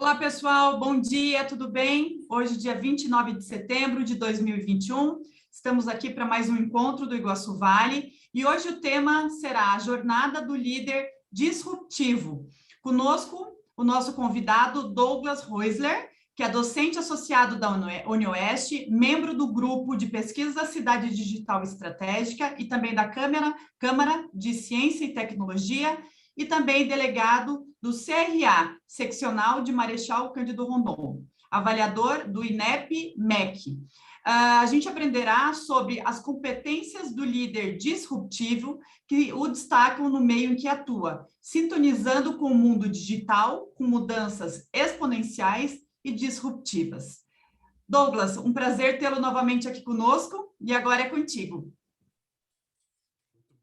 Olá, pessoal, bom dia, tudo bem? Hoje, dia 29 de setembro de 2021, estamos aqui para mais um encontro do Iguaçu Vale e hoje o tema será a Jornada do Líder Disruptivo. Conosco, o nosso convidado Douglas Roisler, que é docente associado da UniOeste, membro do Grupo de Pesquisa da Cidade Digital Estratégica e também da Câmara de Ciência e Tecnologia, e também delegado do CRA, Seccional de Marechal Cândido Rondon, avaliador do INEP-MEC. A gente aprenderá sobre as competências do líder disruptivo que o destacam no meio em que atua, sintonizando com o mundo digital, com mudanças exponenciais e disruptivas. Douglas, um prazer tê-lo novamente aqui conosco, e agora é contigo.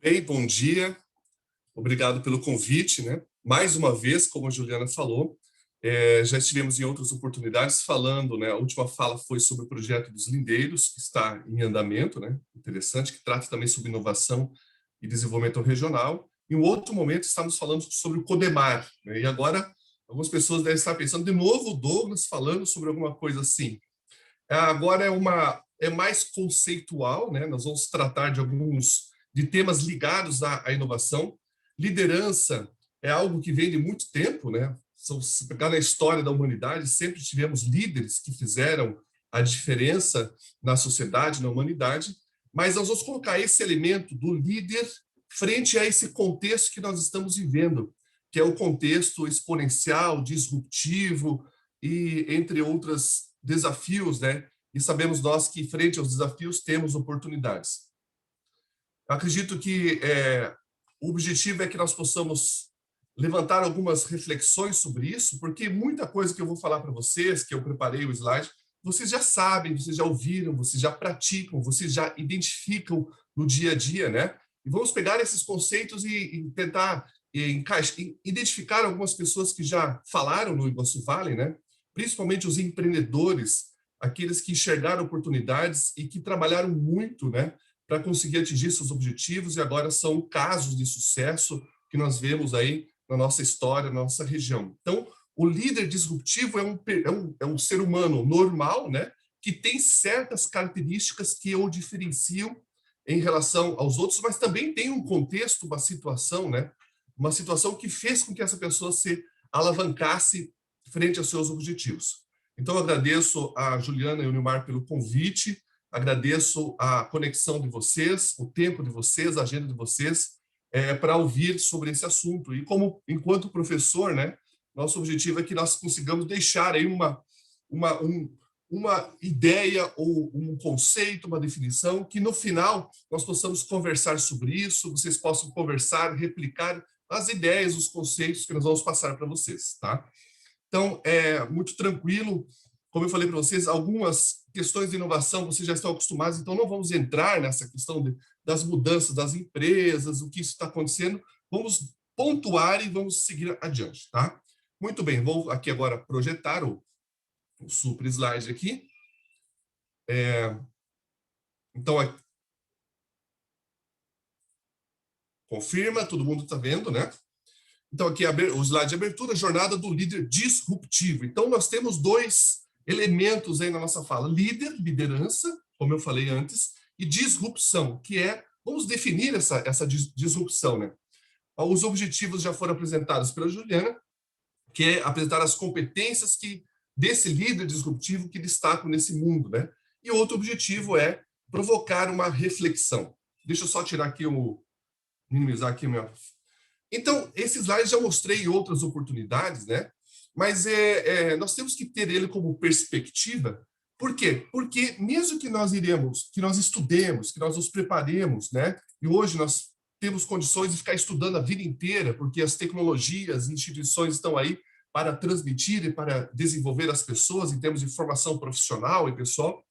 Bem, bom dia. Obrigado pelo convite, né? Mais uma vez, como a Juliana falou, já estivemos em outras oportunidades falando, né? A última fala foi sobre o projeto dos lindeiros, que está em andamento, né? Interessante, que trata também sobre inovação e desenvolvimento regional. Em um outro momento, estamos falando sobre o Codemar, né? E agora, algumas pessoas devem estar pensando, de novo, o Douglas falando sobre alguma coisa assim. Agora é mais conceitual, né? Nós vamos tratar de temas ligados à inovação. Liderança é algo que vem de muito tempo, né? Se pegar na história da humanidade, sempre tivemos líderes que fizeram a diferença na sociedade, na humanidade, mas nós vamos colocar esse elemento do líder frente a esse contexto que nós estamos vivendo, que é o contexto exponencial, disruptivo e entre outros desafios, né? E sabemos nós que frente aos desafios temos oportunidades. Eu acredito que o objetivo é que nós possamos levantar algumas reflexões sobre isso, porque muita coisa que eu vou falar para vocês, que eu preparei o slide, vocês já sabem, vocês já ouviram, vocês já praticam, vocês já identificam no dia a dia, né? E vamos pegar esses conceitos e tentar identificar algumas pessoas que já falaram no Iguaçu Vale, né? Principalmente os empreendedores, aqueles que enxergaram oportunidades e que trabalharam muito, né? Para conseguir atingir seus objetivos, e agora são casos de sucesso que nós vemos aí na nossa história, na nossa região. Então, o líder disruptivo é um ser humano normal, né, que tem certas características que o diferenciam em relação aos outros, mas também tem um contexto, uma situação, né, uma situação que fez com que essa pessoa se alavancasse frente aos seus objetivos. Então, eu agradeço a Juliana e o Nilmar pelo convite. Agradeço a conexão de vocês, o tempo de vocês, a agenda de vocês, para ouvir sobre esse assunto. E enquanto professor, né, nosso objetivo é que nós consigamos deixar aí uma ideia ou um conceito, uma definição, que no final nós possamos conversar sobre isso, vocês possam conversar, replicar as ideias, os conceitos que nós vamos passar para vocês, tá? Então, é muito tranquilo. Como eu falei para vocês, algumas questões de inovação vocês já estão acostumados, então não vamos entrar nessa questão das mudanças das empresas, o que isso está acontecendo. Vamos pontuar e vamos seguir adiante, tá? Muito bem, vou aqui agora projetar o super slide aqui. Então, confirma, todo mundo está vendo, né? Então, aqui o slide de abertura, jornada do líder disruptivo. Então, nós temos dois elementos aí na nossa fala: líder, liderança, como eu falei antes, e disrupção, que vamos definir essa disrupção, né? Os objetivos já foram apresentados pela Juliana, que é apresentar as competências desse líder disruptivo que destacam nesse mundo, né? E outro objetivo é provocar uma reflexão. Deixa eu só tirar aqui minimizar aqui o meu... Então, esse slide já mostrei outras oportunidades, né? Mas nós temos que ter ele como perspectiva. Por quê? Porque mesmo que nós estudemos, que nós nos preparemos, né? E hoje nós temos condições de ficar estudando a vida inteira, porque as tecnologias, as instituições estão aí para transmitir e para desenvolver as pessoas em termos de formação profissional e pessoal.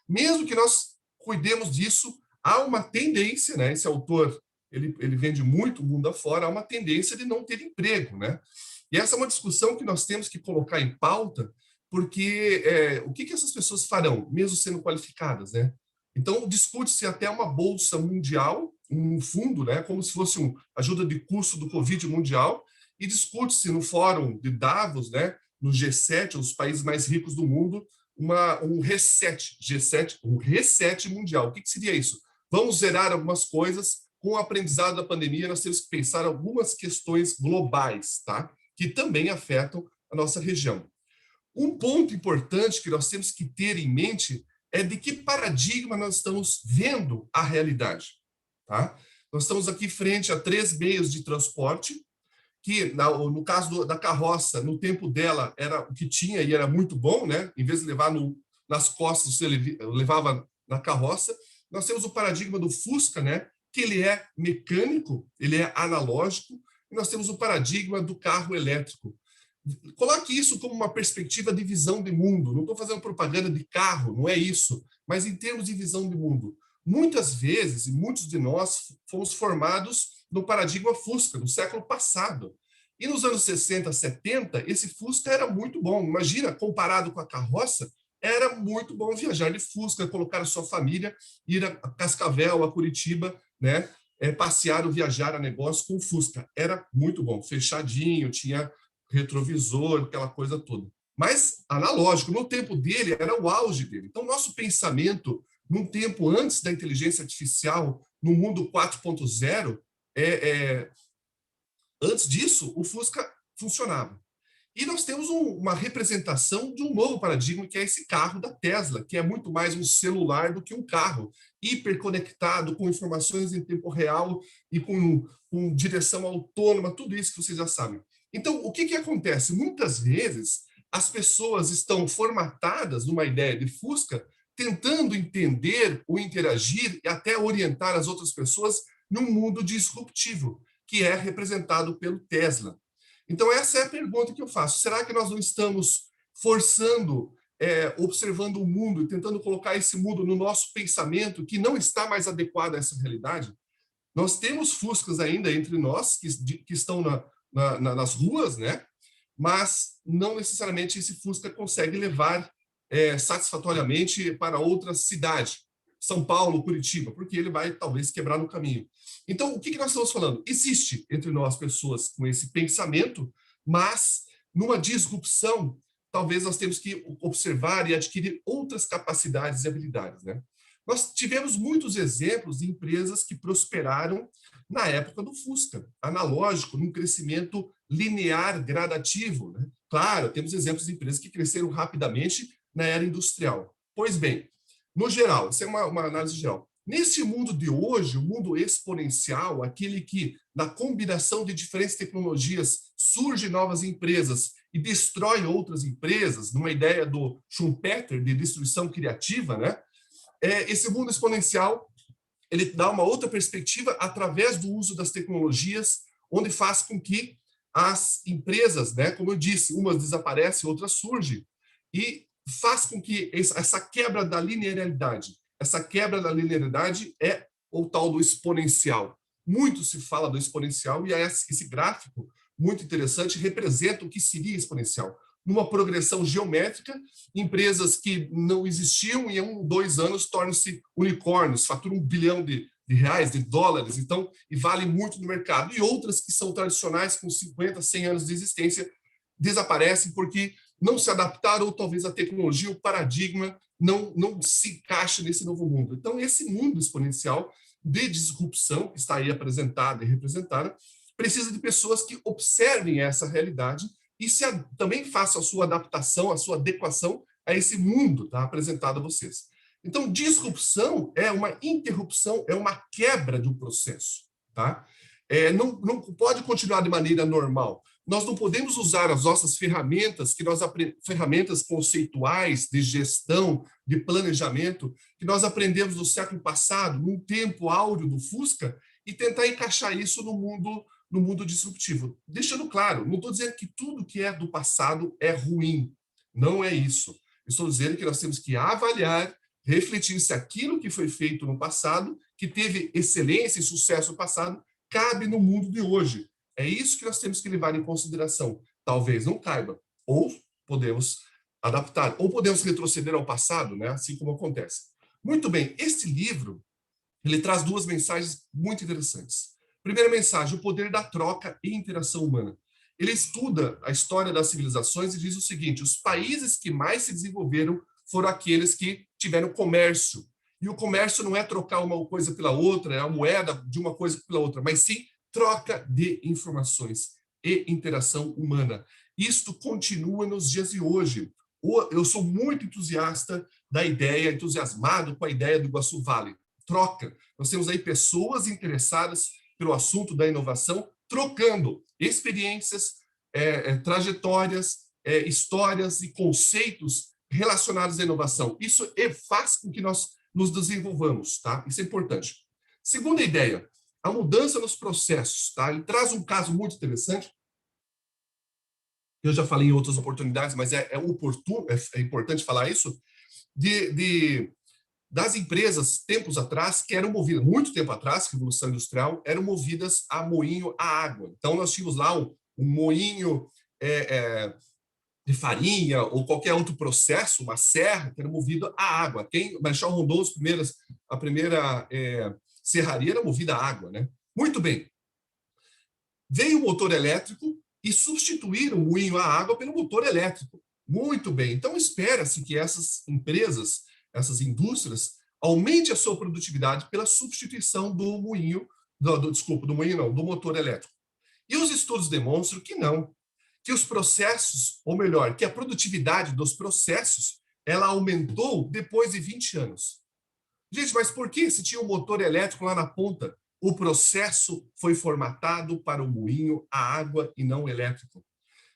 Mesmo que nós cuidemos disso, há uma tendência, né? Esse autor, ele vende muito mundo afora, há uma tendência de não ter emprego, né? E essa é uma discussão que nós temos que colocar em pauta, porque o que essas pessoas farão, mesmo sendo qualificadas, né? Então, discute-se até uma bolsa mundial, um fundo, né, como se fosse uma ajuda de custo do Covid mundial, e discute-se no fórum de Davos, né, no G7, os países mais ricos do mundo, um reset, G7, um reset mundial. O que seria isso? Vamos zerar algumas coisas. Com o aprendizado da pandemia, nós temos que pensar algumas questões globais, tá? Que também afetam a nossa região. Um ponto importante que nós temos que ter em mente é de que paradigma nós estamos vendo a realidade, tá? Nós estamos aqui frente a 3 meios de transporte, que no caso da carroça, no tempo dela, era o que tinha e era muito bom, né? Em vez de levar nas costas, você levava na carroça. Nós temos o paradigma do Fusca, né? Que ele é mecânico, ele é analógico, e nós temos o paradigma do carro elétrico. Coloque isso como uma perspectiva de visão de mundo. Não estou fazendo propaganda de carro, não é isso, mas em termos de visão de mundo. Muitas vezes, e muitos de nós, fomos formados no paradigma Fusca, no século passado. E nos anos 60, 70, esse Fusca era muito bom. Imagina, comparado com a carroça, era muito bom viajar de Fusca, colocar a sua família, ir a Cascavel, a Curitiba, né? Passear ou viajar a negócio com o Fusca. Era muito bom, fechadinho, tinha retrovisor, aquela coisa toda. Mas analógico, no tempo dele, era o auge dele. Então, nosso pensamento, num tempo antes da inteligência artificial, no mundo 4.0, antes disso, o Fusca funcionava. E nós temos uma representação de um novo paradigma, que é esse carro da Tesla, que é muito mais um celular do que um carro, hiperconectado, com informações em tempo real e com direção autônoma, tudo isso que vocês já sabem. Então, o que acontece? Muitas vezes, as pessoas estão formatadas numa ideia de Fusca, tentando entender ou interagir e até orientar as outras pessoas num mundo disruptivo, que é representado pelo Tesla. Então, essa é a pergunta que eu faço. Será que nós não estamos forçando, observando o mundo e tentando colocar esse mundo no nosso pensamento que não está mais adequado a essa realidade? Nós temos Fuscas ainda entre nós, que estão nas ruas, né? Mas não necessariamente esse Fusca consegue levar satisfatoriamente para outra cidade, São Paulo, Curitiba, porque ele vai talvez quebrar no caminho. Então, o que nós estamos falando? Existe entre nós pessoas com esse pensamento, mas numa disrupção, talvez nós temos que observar e adquirir outras capacidades e habilidades, né? Nós tivemos muitos exemplos de empresas que prosperaram na época do Fusca, analógico, num crescimento linear, gradativo, né? Claro, temos exemplos de empresas que cresceram rapidamente na era industrial. Pois bem, no geral, isso é uma análise geral. Nesse mundo de hoje, o mundo exponencial, aquele que, na combinação de diferentes tecnologias, surgem novas empresas e destrói outras empresas, numa ideia do Schumpeter, de destruição criativa, né? Esse mundo exponencial, ele dá uma outra perspectiva através do uso das tecnologias, onde faz com que as empresas, né, como eu disse, umas desaparecem, outras surgem, e faz com que essa quebra da linearidade, é o tal do exponencial. Muito se fala do exponencial e esse gráfico, muito interessante, representa o que seria exponencial. Numa progressão geométrica, empresas que não existiam em 1, 2 anos tornam-se unicórnios, faturam 1 bilhão de reais, de dólares, então, e valem muito no mercado. E outras que são tradicionais, com 50, 100 anos de existência, desaparecem porque não se adaptaram ou talvez a tecnologia, o paradigma não se encaixa nesse novo mundo. Então, esse mundo exponencial de disrupção, que está aí apresentada e representada, precisa de pessoas que observem essa realidade e também façam a sua adaptação, a sua adequação a esse mundo, tá, apresentado a vocês. Então, disrupção é uma interrupção, é uma quebra de um processo, tá? Não pode continuar de maneira normal. Nós não podemos usar as nossas ferramentas, ferramentas conceituais de gestão, de planejamento, que nós aprendemos no século passado, num tempo áureo do Fusca, e tentar encaixar isso no mundo disruptivo. Deixando claro, não estou dizendo que tudo que é do passado é ruim. Não é isso. Estou dizendo que nós temos que avaliar, refletir se aquilo que foi feito no passado, que teve excelência e sucesso no passado, cabe no mundo de hoje. É isso que nós temos que levar em consideração. Talvez não caiba, ou podemos adaptar, ou podemos retroceder ao passado, né? Assim como acontece. Muito bem, este livro, ele traz 2 mensagens muito interessantes. Primeira mensagem, o poder da troca e interação humana. ele estuda a história das civilizações e diz o seguinte: os países que mais se desenvolveram foram aqueles que tiveram comércio. E o comércio não é trocar uma coisa pela outra, é a moeda de uma coisa pela outra, mas sim troca de informações e interação humana. Isto continua nos dias de hoje. Eu sou muito entusiasta da ideia, entusiasmado com a ideia do Iguaçu Vale. Troca. Nós temos aí pessoas interessadas pelo assunto da inovação, trocando experiências, trajetórias, histórias e conceitos relacionados à inovação. Isso faz com que nós nos desenvolvamos, tá? Isso é importante. Segunda ideia, a mudança nos processos, tá? Ele traz um caso muito interessante, eu já falei em outras oportunidades, mas é importante falar isso, das empresas, tempos atrás, que eram movidas, muito tempo atrás, Revolução Industrial, eram movidas a moinho a água. Então, nós tínhamos lá um moinho de farinha ou qualquer outro processo, uma serra, que era movida a água. Marechal Rondon, a primeira serraria era movida a água, né? Muito bem. Veio o motor elétrico e substituíram o moinho a água pelo motor elétrico. Muito bem. Então, espera-se que essas empresas, essas indústrias, aumente a sua produtividade pela substituição do moinho, do motor elétrico. E os estudos demonstram que não, que os processos, ou melhor, que a produtividade dos processos, ela aumentou depois de 20 anos. Gente, mas por que se tinha um motor elétrico lá na ponta, o processo foi formatado para o moinho a água e não elétrico? O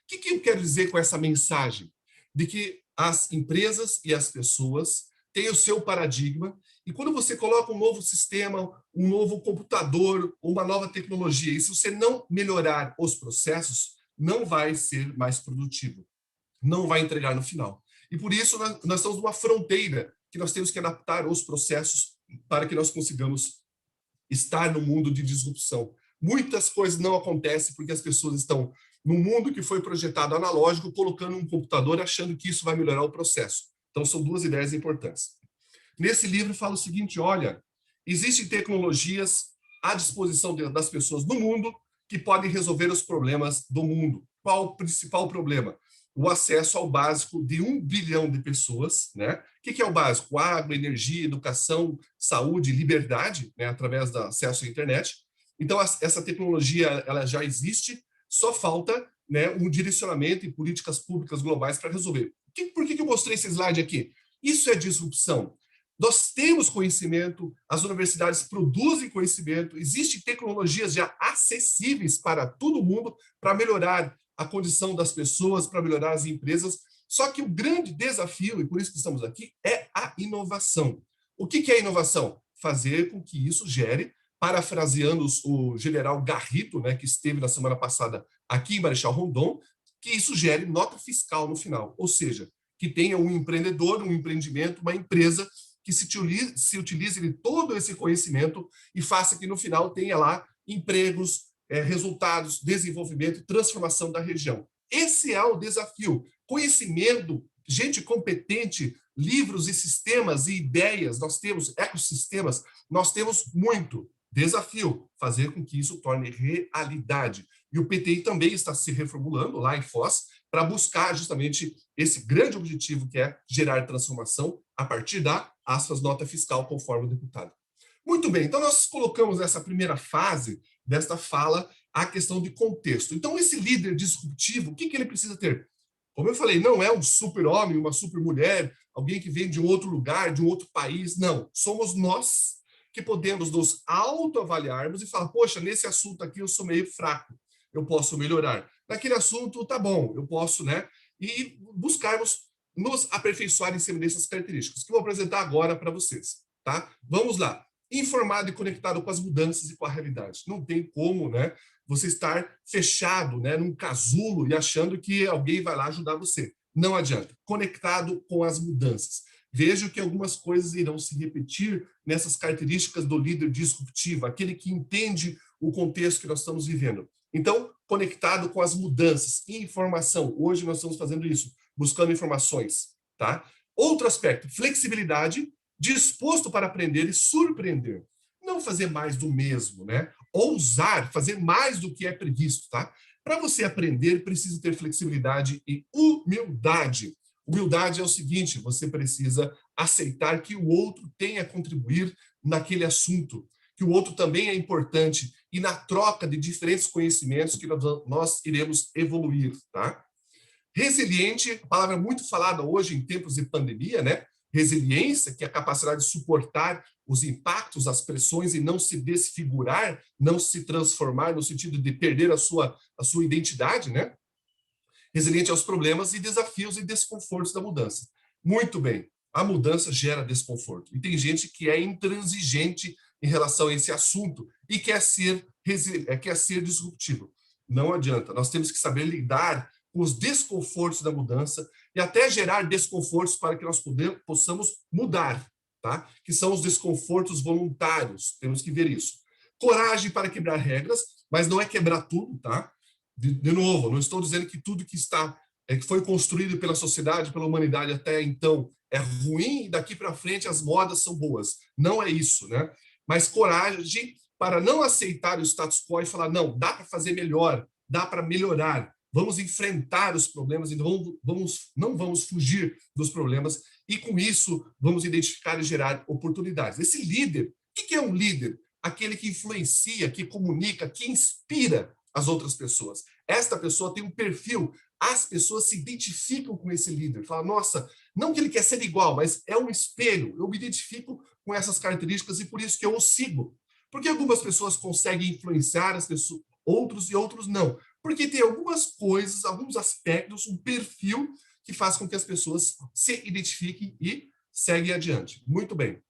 que eu quero dizer com essa mensagem? De que as empresas e as pessoas têm o seu paradigma, e quando você coloca um novo sistema, um novo computador, uma nova tecnologia, e se você não melhorar os processos, não vai ser mais produtivo, não vai entregar no final. E por isso nós estamos numa fronteira que nós temos que adaptar os processos para que nós consigamos estar no mundo de disrupção. Muitas coisas não acontecem porque as pessoas estão no mundo que foi projetado analógico, colocando um computador achando que isso vai melhorar o processo. Então, são duas ideias importantes. Nesse livro fala o seguinte: olha, existem tecnologias à disposição das pessoas no mundo que podem resolver os problemas do mundo. Qual o principal problema? O acesso ao básico de 1 bilhão de pessoas, né? O que é o básico? Água, energia, educação, saúde, liberdade, né? Através do acesso à internet. Então, essa tecnologia ela já existe, só falta, né, um direcionamento e políticas públicas globais para resolver. Por que eu mostrei esse slide aqui? Isso é disrupção. Nós temos conhecimento, as universidades produzem conhecimento, existem tecnologias já acessíveis para todo mundo para melhorar a condição das pessoas, para melhorar as empresas. Só que o grande desafio, e por isso que estamos aqui, é a inovação. O que é inovação? Fazer com que isso gere, parafraseando o general Garrito, né, que esteve na semana passada aqui em Marechal Rondon, que isso gere nota fiscal no final. Ou seja, que tenha um empreendedor, um empreendimento, uma empresa que se utilize de todo esse conhecimento e faça que no final tenha lá empregos, resultados, desenvolvimento e transformação da região. Esse é o desafio. Conhecimento, gente competente, livros e sistemas e ideias, nós temos ecossistemas, nós temos muito. Desafio, fazer com que isso torne realidade. E o PTI também está se reformulando lá em Foz para buscar justamente esse grande objetivo que é gerar transformação a partir da, aspas, nota fiscal, conforme o deputado. Muito bem, então nós colocamos nessa primeira fase desta fala a questão de contexto. Então esse líder disruptivo, o que ele precisa ter? Como eu falei, não é um super-homem, uma super-mulher, alguém que vem de um outro lugar, de um outro país, não. Somos nós que podemos nos autoavaliarmos e falar, poxa, nesse assunto aqui eu sou meio fraco, eu posso melhorar. Naquele assunto, tá bom, eu posso, né? E buscarmos nos aperfeiçoar em cima dessas características, que eu vou apresentar agora para vocês, tá? Vamos lá. Informado e conectado com as mudanças e com a realidade. Não tem como, né, você estar fechado, né, num casulo e achando que alguém vai lá ajudar você. Não adianta. Conectado com as mudanças. Vejo que algumas coisas irão se repetir nessas características do líder disruptivo, aquele que entende o contexto que nós estamos vivendo. Então, conectado com as mudanças, informação. Hoje nós estamos fazendo isso, buscando informações, tá? Outro aspecto, flexibilidade, disposto para aprender e surpreender. Não fazer mais do mesmo, né? Ousar, fazer mais do que é previsto, tá? Para você aprender, precisa ter flexibilidade e humildade. Humildade é o seguinte, você precisa aceitar que o outro tem a contribuir naquele assunto, que o outro também é importante e na troca de diferentes conhecimentos que nós iremos evoluir, tá? Resiliente, palavra muito falada hoje em tempos de pandemia, né? Resiliência, que é a capacidade de suportar os impactos, as pressões e não se desfigurar, não se transformar no sentido de perder a sua identidade, né? Resiliente aos problemas e desafios e desconfortos da mudança. Muito bem, a mudança gera desconforto. E tem gente que é intransigente em relação a esse assunto e quer ser disruptivo. Não adianta, nós temos que saber lidar com os desconfortos da mudança e até gerar desconfortos para que nós possamos mudar, tá? Que são os desconfortos voluntários, temos que ver isso. Coragem para quebrar regras, mas não é quebrar tudo, tá? De novo, não estou dizendo que tudo que foi construído pela sociedade, pela humanidade até então é ruim e daqui para frente as modas são boas. Não é isso, né? Mas coragem para não aceitar o status quo e falar, não, dá para fazer melhor, dá para melhorar, vamos enfrentar os problemas e não vamos fugir dos problemas e com isso vamos identificar e gerar oportunidades. Esse líder, o que é um líder? Aquele que influencia, que comunica, que inspira as outras pessoas. Esta pessoa tem um perfil, as pessoas se identificam com esse líder. Fala, nossa, não que ele quer ser igual, mas é um espelho. Eu me identifico com essas características e por isso que eu o sigo. Porque algumas pessoas conseguem influenciar as pessoas, outros e outros não. Porque tem algumas coisas, alguns aspectos, um perfil que faz com que as pessoas se identifiquem e seguem adiante. Muito bem.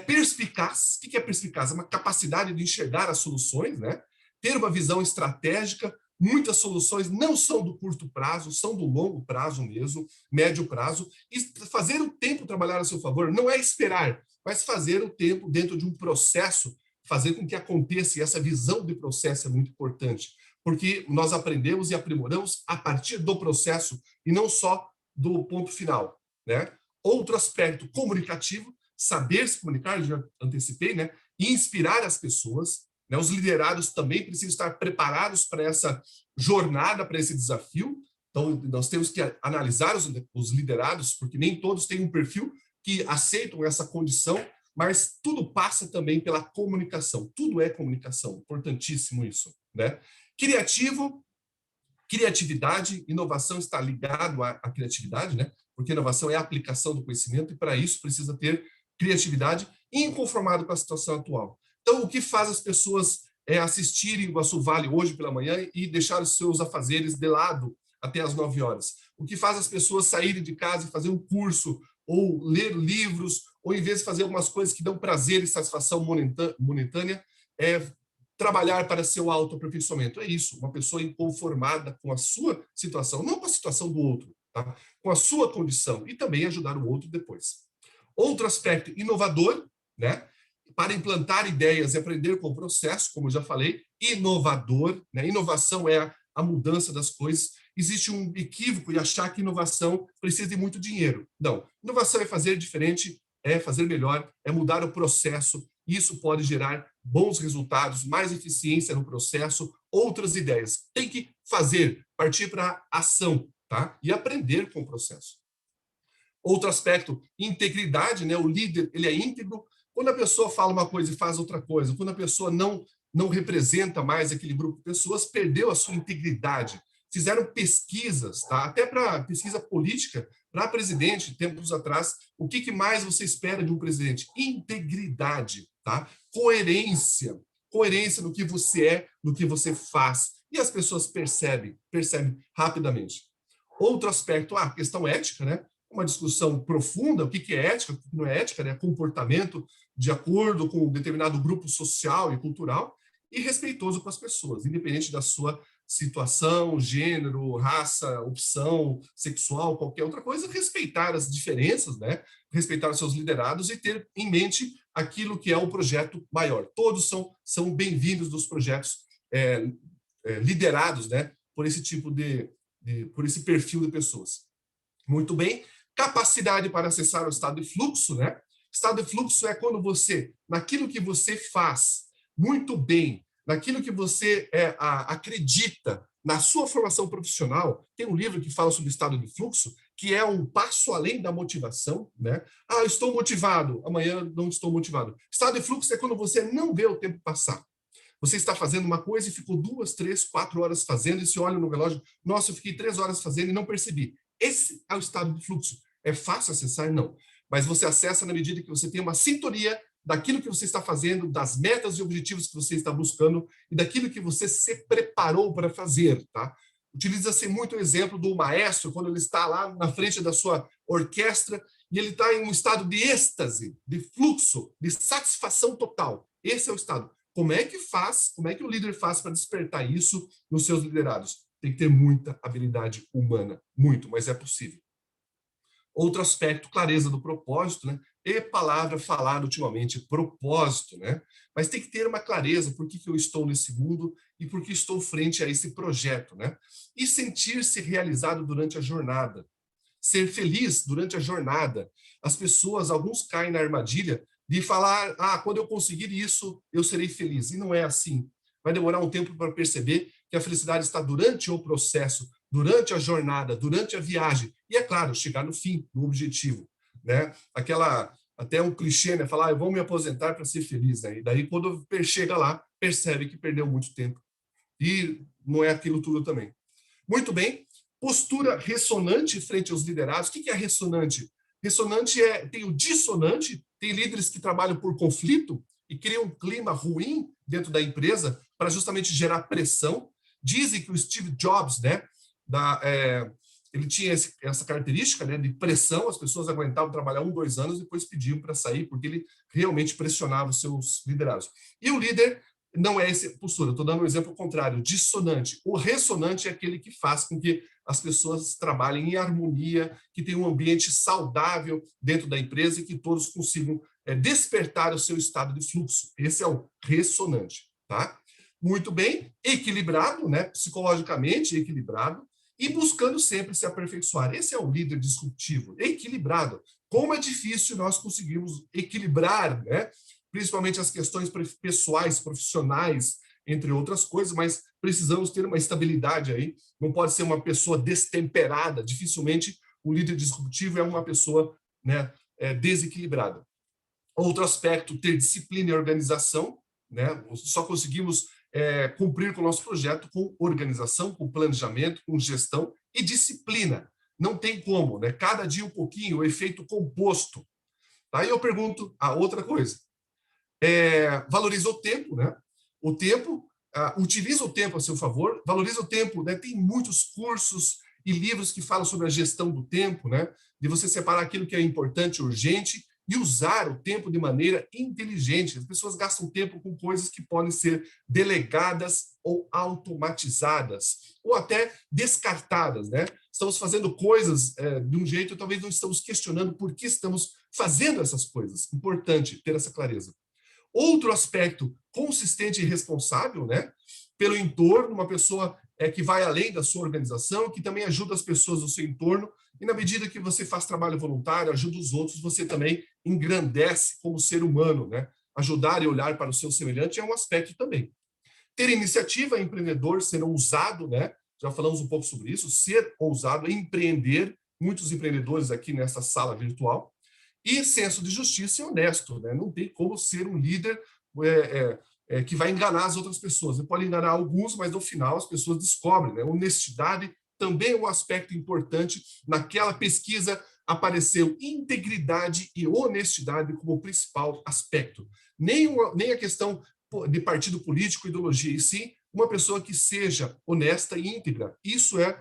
Perspicaz. O que é perspicaz? É uma capacidade de enxergar as soluções, né? Ter uma visão estratégica. Muitas soluções não são do curto prazo, são do longo prazo mesmo, médio prazo. E fazer o tempo trabalhar a seu favor não é esperar, mas fazer o tempo dentro de um processo, fazer com que aconteça. E essa visão de processo é muito importante, porque nós aprendemos e aprimoramos a partir do processo e não só do ponto final, né? Outro aspecto comunicativo, saber se comunicar, já antecipei, né? E inspirar as pessoas, né? Os liderados também precisam estar preparados para essa jornada, para esse desafio. Então, nós temos que analisar os liderados, porque nem todos têm um perfil que aceitam essa condição, mas tudo passa também pela comunicação. Tudo é comunicação, importantíssimo isso, né? Criatividade, inovação está ligado à criatividade, né? Porque inovação é a aplicação do conhecimento e para isso precisa ter criatividade inconformado com a situação atual. Então, o que faz as pessoas assistirem o Iguaçu Vale hoje pela manhã e deixar os seus afazeres de lado até as 9 horas? O que faz as pessoas saírem de casa e fazer um curso ou ler livros, ou em vez de fazer algumas coisas que dão prazer e satisfação momentânea, trabalhar para seu autoaperfeiçoamento. É isso, uma pessoa inconformada com a sua situação, não com a situação do outro, tá? Com a sua condição, e também ajudar o outro depois. Outro aspecto inovador, né? Para implantar ideias e aprender com o processo, como eu já falei, inovador, né? Inovação é a mudança das coisas. Existe um equívoco em achar que inovação precisa de muito dinheiro. Não, inovação é fazer diferente, é fazer melhor, é mudar o processo. Isso pode gerar bons resultados, mais eficiência no processo, outras ideias. Tem que fazer, partir para a ação, tá? E aprender com o processo. Outro aspecto, integridade, né? O líder, ele é íntegro. Quando a pessoa fala uma coisa e faz outra coisa, quando a pessoa não representa mais aquele grupo de pessoas, perdeu a sua integridade. Fizeram pesquisas, tá? Até para pesquisa política, para presidente, tempos atrás, o que mais você espera de um presidente? Integridade, tá? Coerência no que você é, no que você faz. E as pessoas percebem rapidamente. Outro aspecto, a questão ética, né? Uma discussão profunda, o que é ética, o que não é ética, né? Comportamento de acordo com um determinado grupo social e cultural e respeitoso com as pessoas, independente da sua situação, gênero, raça, opção sexual, qualquer outra coisa, respeitar as diferenças, né? Respeitar os seus liderados e ter em mente aquilo que é o projeto maior. Todos são bem-vindos dos projetos liderados, né? Por esse tipo por esse perfil de pessoas. Muito bem. Capacidade para acessar o estado de fluxo, né? Estado de fluxo é quando você, naquilo que você faz muito bem, naquilo que você acredita, Na sua formação profissional, tem um livro que fala sobre estado de fluxo, que é um passo além da motivação, né? Ah, eu estou motivado, amanhã não estou motivado. Estado de fluxo é quando você não vê o tempo passar. Você está fazendo uma coisa e ficou 2, 3, 4 horas fazendo, e você olha no relógio, nossa, eu fiquei 3 horas fazendo e não percebi. Esse é o estado de fluxo. É fácil acessar? Não. Mas você acessa na medida que você tem uma sintonia daquilo que você está fazendo, das metas e objetivos que você está buscando e daquilo que você se preparou para fazer, tá? Utiliza-se muito o exemplo do maestro, quando ele está lá na frente da sua orquestra e ele está em um estado de êxtase, de fluxo, de satisfação total. Esse é o estado. Como é que o líder faz para despertar isso nos seus liderados? Tem que ter muita habilidade humana, muito, mas é possível. Outro aspecto, clareza do propósito, né? E palavra falada ultimamente, propósito, né? Mas tem que ter uma clareza, por que eu estou nesse mundo e por que estou frente a esse projeto, né? E sentir-se realizado durante a jornada. Ser feliz durante a jornada. As pessoas, alguns caem na armadilha de falar, quando eu conseguir isso, eu serei feliz. E não é assim. Vai demorar um tempo para perceber que a felicidade está durante o processo, durante a jornada, durante a viagem. E, é claro, chegar no fim, no objetivo, né? Até um clichê, né? Falar, eu vou me aposentar para ser feliz, né? E daí, quando chega lá, percebe que perdeu muito tempo. E não é aquilo tudo também. Muito bem. Postura ressonante frente aos liderados. O que é ressonante? Ressonante tem o dissonante, tem líderes que trabalham por conflito e criam um clima ruim dentro da empresa para justamente gerar pressão. Dizem que o Steve Jobs, né, ele tinha essa característica, né, de pressão, as pessoas aguentavam trabalhar 1, 2 anos, depois pediam para sair, porque ele realmente pressionava os seus liderados. E o líder não é essa postura, estou dando um exemplo contrário, dissonante. O ressonante é aquele que faz com que as pessoas trabalhem em harmonia, que tenham um ambiente saudável dentro da empresa e que todos consigam despertar o seu estado de fluxo. Esse é o ressonante, tá? Muito bem, equilibrado, né? Psicologicamente equilibrado e buscando sempre se aperfeiçoar. Esse é o líder disruptivo, equilibrado. Como é difícil nós conseguirmos equilibrar, né? Principalmente as questões pessoais, profissionais, entre outras coisas, mas precisamos ter uma estabilidade aí. Não pode ser uma pessoa destemperada. Dificilmente o líder disruptivo é uma pessoa, né, desequilibrada. Outro aspecto, ter disciplina e organização, né? Só conseguimos cumprir com o nosso projeto com organização, com planejamento, com gestão e disciplina. Não tem como, né? Cada dia um pouquinho, o efeito composto. Aí eu pergunto a outra coisa. Valoriza o tempo, né? O tempo, utiliza o tempo a seu favor, valoriza o tempo, né? Tem muitos cursos e livros que falam sobre a gestão do tempo, né? De você separar aquilo que é importante, urgente, e usar o tempo de maneira inteligente. As pessoas gastam tempo com coisas que podem ser delegadas ou automatizadas, ou até descartadas, né? Estamos fazendo coisas de um jeito, talvez não estamos questionando por que estamos fazendo essas coisas. Importante ter essa clareza. Outro aspecto, consistente e responsável, né? Pelo entorno, uma pessoa que vai além da sua organização, que também ajuda as pessoas do seu entorno, e na medida que você faz trabalho voluntário, ajuda os outros, você também engrandece como ser humano, né? Ajudar e olhar para o seu semelhante é um aspecto também. Ter iniciativa, empreendedor, ser ousado, né? Já falamos um pouco sobre isso, ser ousado, empreender, muitos empreendedores aqui nessa sala virtual, e senso de justiça e honesto, né? Não tem como ser um líder que vai enganar as outras pessoas. Ele pode enganar alguns, mas no final as pessoas descobrem, né? Honestidade também é um aspecto importante. Naquela pesquisa apareceu integridade e honestidade como principal aspecto. Nem a questão de partido político, ideologia, e sim uma pessoa que seja honesta e íntegra. Isso é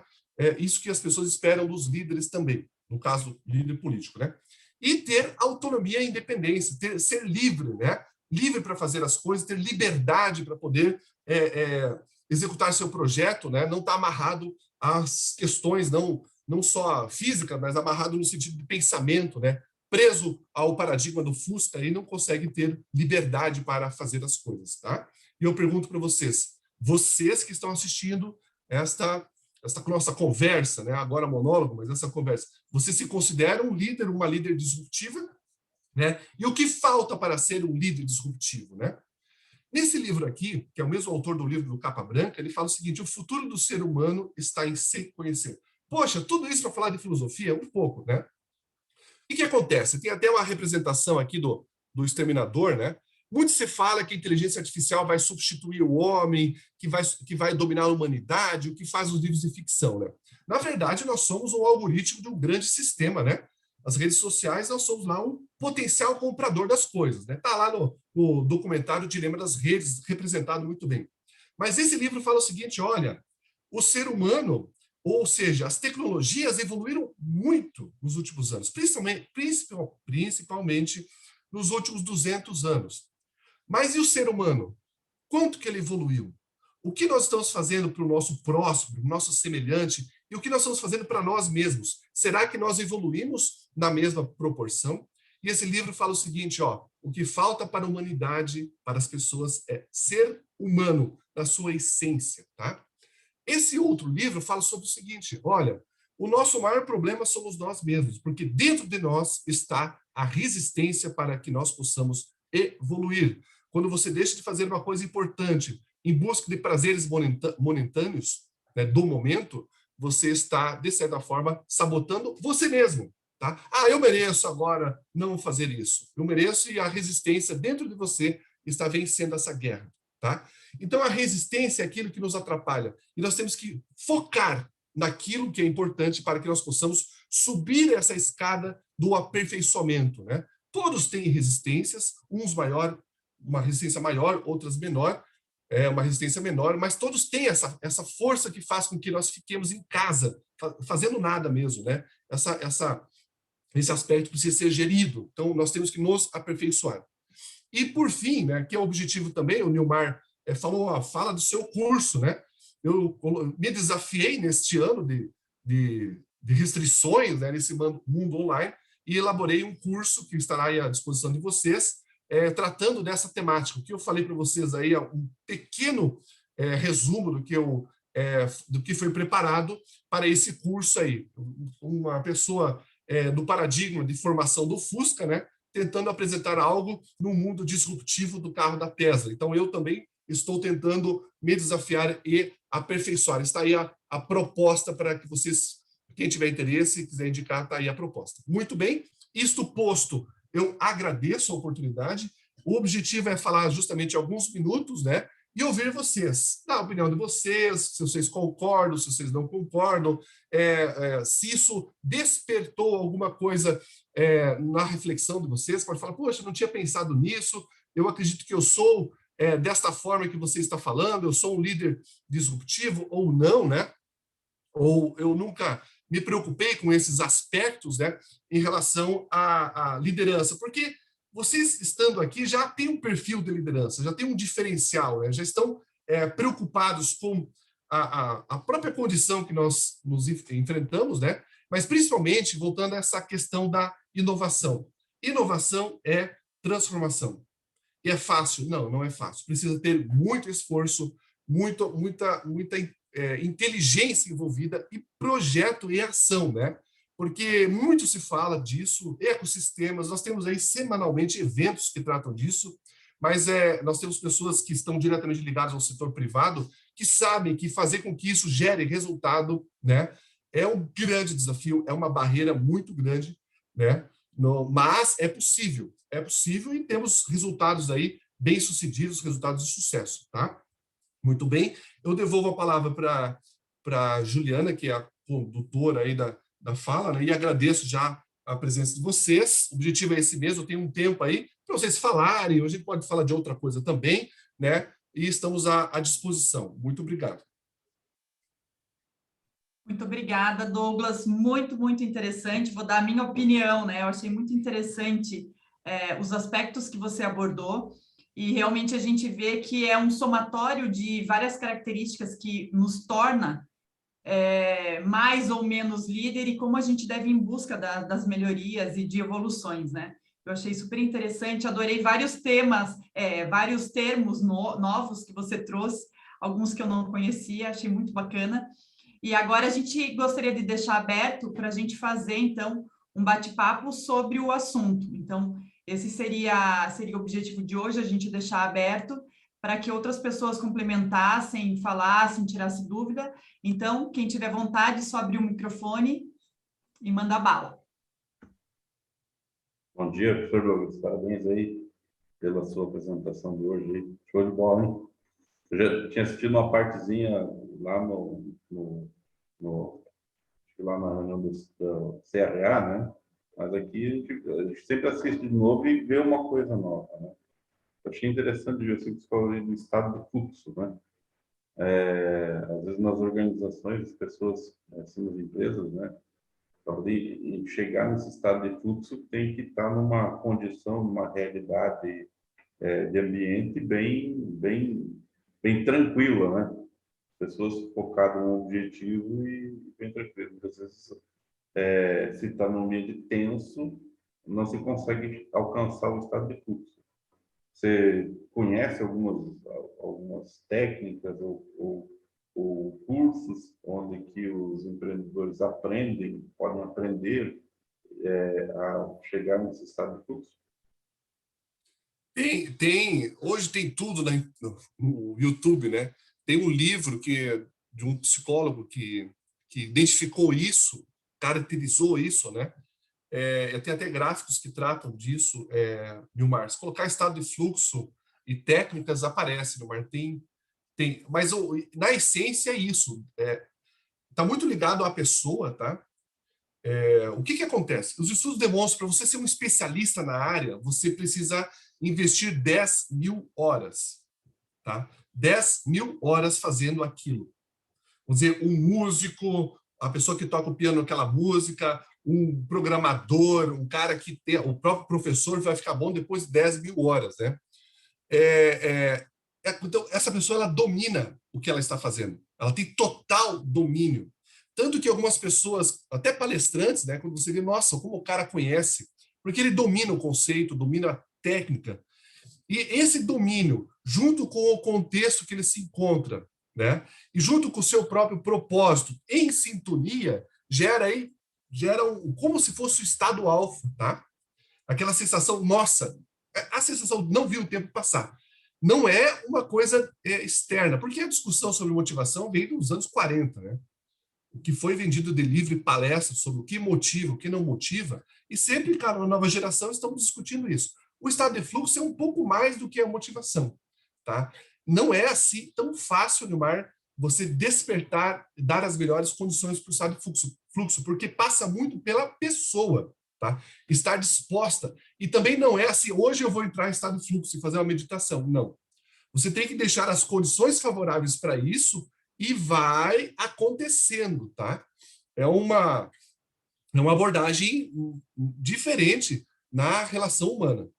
isso que as pessoas esperam dos líderes também, no caso, líder político, né? E ter autonomia e independência, ser livre, né? Livre para fazer as coisas, ter liberdade para poder executar seu projeto, né? Não estar amarrado às questões, não só físicas, mas amarrado no sentido de pensamento, né? Preso ao paradigma do Fusca e não consegue ter liberdade para fazer as coisas, tá? E eu pergunto para vocês que estão assistindo esta nossa conversa, né? Agora monólogo, mas essa conversa, você se considera um líder, uma líder disruptiva, né? E o que falta para ser um líder disruptivo, né? Nesse livro aqui, que é o mesmo autor do livro do Capa Branca, ele fala o seguinte: o futuro do ser humano está em se conhecer. Poxa, tudo isso para falar de filosofia? Um pouco, né? O que acontece? Tem até uma representação aqui do Exterminador, né? Muito se fala que a inteligência artificial vai substituir o homem, que vai dominar a humanidade, o que faz os livros de ficção, né? Na verdade, nós somos um algoritmo de um grande sistema, né? As redes sociais, nós somos lá um potencial comprador das coisas, né? Tá lá no documentário Dilema das Redes, representado muito bem. Mas esse livro fala o seguinte: olha, o ser humano, ou seja, as tecnologias evoluíram muito nos últimos anos, principalmente nos últimos 200 anos. Mas e o ser humano? Quanto que ele evoluiu? O que nós estamos fazendo para o nosso próximo, para o nosso semelhante, e o que nós estamos fazendo para nós mesmos? Será que nós evoluímos na mesma proporção? E esse livro fala o seguinte: ó, o que falta para a humanidade, para as pessoas, é ser humano, na sua essência, tá? Esse outro livro fala sobre o seguinte: olha, o nosso maior problema somos nós mesmos, porque dentro de nós está a resistência para que nós possamos evoluir. Quando você deixa de fazer uma coisa importante em busca de prazeres momentâneos, né, do momento, você está, de certa forma, sabotando você mesmo. Tá? Ah, eu mereço agora não fazer isso. Eu mereço, e a resistência dentro de você está vencendo essa guerra. Tá? Então, a resistência é aquilo que nos atrapalha. E nós temos que focar naquilo que é importante para que nós possamos subir essa escada do aperfeiçoamento. Né? Todos têm resistências, uns maior, uma resistência maior, outras menor, uma resistência menor, mas todos têm essa força que faz com que nós fiquemos em casa, fazendo nada mesmo. Né? Esse aspecto precisa ser gerido. Então, nós temos que nos aperfeiçoar. E, por fim, né, que é o objetivo também, o Nilmar fala do seu curso, né? Eu me desafiei neste ano de restrições, né, nesse mundo online, e elaborei um curso que estará aí à disposição de vocês, tratando dessa temática. O que eu falei para vocês aí é um pequeno resumo do que foi preparado para esse curso aí. Uma pessoa do paradigma de formação do Fusca, né, tentando apresentar algo no mundo disruptivo do carro da Tesla. Então, eu também estou tentando me desafiar e aperfeiçoar. Está aí a proposta para que vocês, quem tiver interesse e quiser indicar, está aí a proposta. Muito bem, isto posto, eu agradeço a oportunidade. O objetivo é falar justamente alguns minutos, né, e ouvir vocês, dar a opinião de vocês, se vocês concordam, se vocês não concordam, se isso despertou alguma coisa na reflexão de vocês. Pode falar: poxa, eu não tinha pensado nisso, eu acredito que eu sou desta forma que você está falando, eu sou um líder disruptivo, ou não, né? Ou eu nunca me preocupei com esses aspectos, né, em relação à liderança, porque vocês estando aqui já têm um perfil de liderança, já tem um diferencial, né? Já estão preocupados com a própria condição que nós nos enfrentamos, né? Mas principalmente voltando a essa questão da inovação. Inovação é transformação. E é fácil? Não, não é fácil. Precisa ter muito esforço, muita inteligência envolvida e projeto e ação, né? Porque muito se fala disso, ecossistemas, nós temos aí semanalmente eventos que tratam disso, mas nós temos pessoas que estão diretamente ligadas ao setor privado que sabem que fazer com que isso gere resultado, né, é um grande desafio, é uma barreira muito grande, né? Mas é possível e temos resultados aí bem-sucedidos, resultados de sucesso, tá? Muito bem, eu devolvo a palavra para Juliana, que é a condutora aí da fala, né? E agradeço já a presença de vocês. O objetivo é esse mesmo, eu tenho um tempo aí para vocês falarem, hoje a gente pode falar de outra coisa também, né? E estamos à disposição. Muito obrigado. Muito obrigada, Douglas. Muito, muito interessante. Vou dar a minha opinião, né? Eu achei muito interessante os aspectos que você abordou, e realmente a gente vê que é um somatório de várias características que nos torna mais ou menos líder, e como a gente deve ir em busca das melhorias e de evoluções, né? Eu achei super interessante, adorei vários temas, vários termos novos que você trouxe, alguns que eu não conhecia, achei muito bacana. E agora a gente gostaria de deixar aberto para a gente fazer, então, um bate-papo sobre o assunto. Então, esse seria o objetivo de hoje, a gente deixar aberto para que outras pessoas complementassem, falassem, tirassem dúvida. Então, quem tiver vontade, só abrir o microfone e mandar bala. Bom dia, professor Douglas. Parabéns aí pela sua apresentação de hoje. Aí. Show de bola, hein? Eu já tinha assistido uma partezinha lá lá na reunião do CRA, né? Mas aqui a gente sempre assiste de novo e vê uma coisa nova, né? Eu achei interessante ver assim, que você falou aí do estado de fluxo, né? Às vezes nas organizações, as pessoas, assim, nas empresas, né? Para chegar nesse estado de fluxo, tem que estar numa condição, numa realidade de ambiente bem tranquila, né? Pessoas focadas no objetivo e bem tranquilas. Muitas vezes, se está num ambiente tenso, não se consegue alcançar o estado de fluxo. Você conhece algumas técnicas ou cursos onde que os empreendedores podem aprender a chegar nesse estado de fluxo? Hoje tem tudo no YouTube, né? Tem um livro de um psicólogo que identificou isso, caracterizou isso, né? Tem até gráficos que tratam disso, Nilmar. Se colocar estado de fluxo e técnicas, aparece, Nilmar. Mas na essência é isso. Está muito ligado à pessoa, tá? O que acontece? Os estudos demonstram que para você ser um especialista na área, você precisa investir 10.000 horas, tá? 10.000 horas fazendo aquilo. Vamos dizer, um músico, a pessoa que toca o piano aquela música, um programador, um cara que tem, o próprio professor vai ficar bom depois de 10.000 horas, né? Então, essa pessoa, ela domina o que ela está fazendo. Ela tem total domínio. Tanto que algumas pessoas, até palestrantes, né, quando você vê, nossa, como o cara conhece, porque ele domina o conceito, domina a técnica. E esse domínio, junto com o contexto que ele se encontra, né, e junto com o seu próprio propósito, em sintonia, gera como se fosse o estado alfa, tá? Aquela sensação, nossa, a sensação de não vi o tempo passar. Não é uma coisa externa, porque a discussão sobre motivação vem dos anos 40, né? O que foi vendido de livro e palestra sobre o que motiva, o que não motiva, e sempre, cara, na nova geração estamos discutindo isso. O estado de fluxo é um pouco mais do que a motivação, tá? Não é assim tão fácil, Nilmar, você despertar, dar as melhores condições para o estado de fluxo, porque passa muito pela pessoa, tá? Estar disposta. E também não é assim, hoje eu vou entrar em estado de fluxo e fazer uma meditação. Não. Você tem que deixar as condições favoráveis para isso e vai acontecendo, tá? É uma abordagem diferente na relação humana.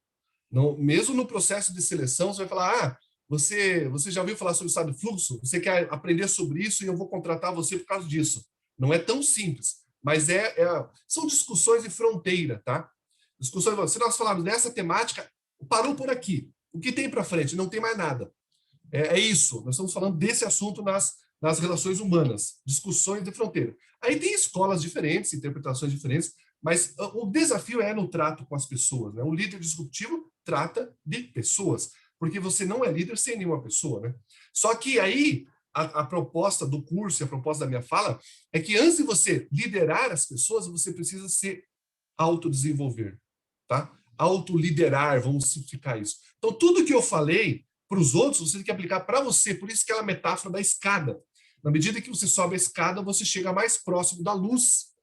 Não, mesmo no processo de seleção, você vai falar, você já ouviu falar sobre o estado de fluxo? Você quer aprender sobre isso e eu vou contratar você por causa disso. Não é tão simples, mas são discussões de fronteira, tá? Discussões, se nós falarmos dessa temática, parou por aqui. O que tem para frente? Não tem mais nada. É isso, nós estamos falando desse assunto nas relações humanas, discussões de fronteira. Aí tem escolas diferentes, interpretações diferentes, mas o desafio é no trato com as pessoas, né? O líder disruptivo trata de pessoas, porque você não é líder sem nenhuma pessoa, né? Só que aí a proposta do curso e a proposta da minha fala é que antes de você liderar as pessoas, você precisa se autodesenvolver, tá? Autoliderar, vamos simplificar isso. Então, tudo que eu falei para os outros, você tem que aplicar para você. Por isso que é a metáfora da escada. Na medida que você sobe a escada, você chega mais próximo da luz,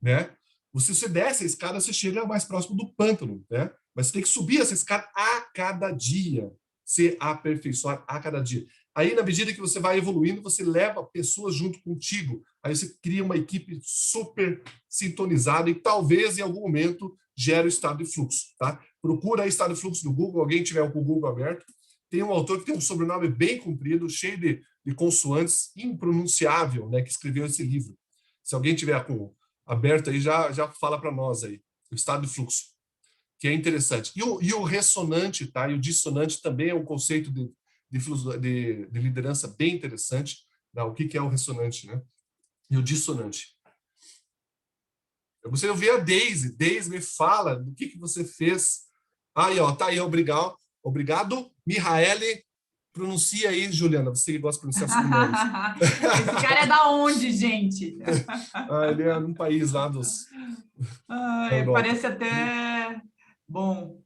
né? Você desce a escada, você chega mais próximo do pântano, né? Mas você tem que subir essa escada a cada dia, se aperfeiçoar a cada dia. Aí, na medida que você vai evoluindo, você leva pessoas junto contigo. Aí você cria uma equipe super sintonizada e talvez, em algum momento, gere o estado de fluxo, tá? Procura aí estado de fluxo no Google, alguém tiver com o Google aberto. Tem um autor que tem um sobrenome bem comprido, cheio de consoantes, impronunciável, né, que escreveu esse livro. Se alguém tiver aberto aí, já fala para nós aí, o estado de fluxo, que é interessante. E o ressonante, tá? E o dissonante também é um conceito de liderança bem interessante. Né? O que é o ressonante, né? E o dissonante. Eu gostaria de ouvir a Daisy. Daisy, me fala do que você fez. Aí, ó, tá aí, obrigado. Obrigado, Mihaele Pronuncia aí, Juliana, você que gosta de pronunciar sobrenomes. Esse cara é da onde, gente? Ele é num país lá da Europa. Parece até... Bom,